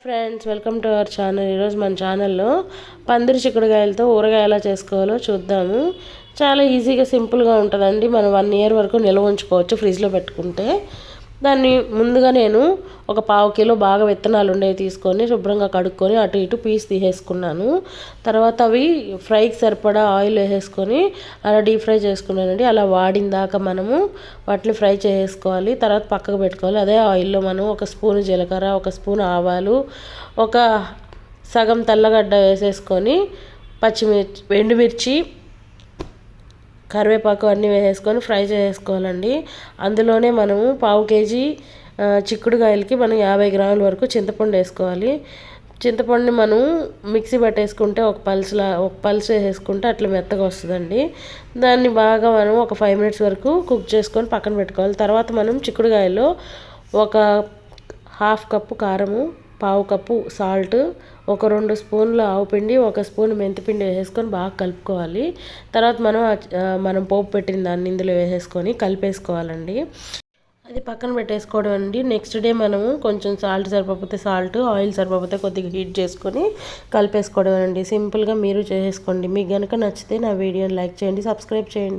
Friends, welcome to our channel. ఈరోజు మన ఛానల్లో పందిరి చిక్కుడుకాయలతో ఊరగాయ ఎలా చేసుకోవాలో చూద్దాము. చాలా ఈజీగా సింపుల్గా ఉంటుందండి. మనం 1 year వరకు నిల్వ ఉంచుకోవచ్చు ఫ్రిడ్జ్లో పెట్టుకుంటే. దాన్ని ముందుగా నేను ఒక 1/4 kilo బాగా విత్తనాలు ఉండేవి తీసుకొని శుభ్రంగా కడుక్కొని అటు ఇటు పీస్ తీసేసుకున్నాను. తర్వాత అవి ఫ్రైకి సరిపడా ఆయిల్ వేసేసుకొని అలా డీప్ ఫ్రై చేసుకున్నానండి. అలా వాడిన దాకా మనము వాటిని ఫ్రై చేసుకోవాలి. తర్వాత పక్కకు పెట్టుకోవాలి. అదే ఆయిల్లో మనం 1 స్పూన్ జీలకర్ర, 1 స్పూన్ ఆవాలు, ఒక సగం తెల్లగడ్డ వేసేసుకొని ఎండుమిర్చి, కరివేపాకు అన్నీ వేసేసుకొని ఫ్రై చేసుకోవాలండి. అందులోనే మనము 1/4 kg చిక్కుడుకాయలకి మనం 50 grams వరకు చింతపండు వేసుకోవాలి. చింతపండుని మనం మిక్సీ పట్టేసుకుంటే ఒక పల్స్ వేసేసుకుంటే అట్లా మెత్తగా వస్తుందండి. దాన్ని బాగా మనం ఒక 5 minutes వరకు కుక్ చేసుకొని పక్కన పెట్టుకోవాలి. తర్వాత మనం చిక్కుడుకాయలో ఒక 1/2 cup కారము, 1/4 cup సాల్ట్, ఒక 2 స్పూన్ల ఆవుపిండి, 1 స్పూన్ మెంతిపిండి వేసేసుకొని బాగా కలుపుకోవాలి. తర్వాత మనం పోపు పెట్టిన దాన్ని ఇందులో వేసేసుకొని కలిపేసుకోవాలండి. అది పక్కన పెట్టేసుకోవడం అండి. నెక్స్ట్ డే మనము కొంచెం సాల్ట్ సరిపోతే సాల్ట్, ఆయిల్ సరిపోతే కొద్దిగా హీట్ చేసుకొని కలిపేసుకోవడం అండి. సింపుల్గా మీరు చేసేసుకోండి. మీకు కనుక నచ్చితే నా వీడియోని లైక్ చేయండి, సబ్స్క్రైబ్ చేయండి.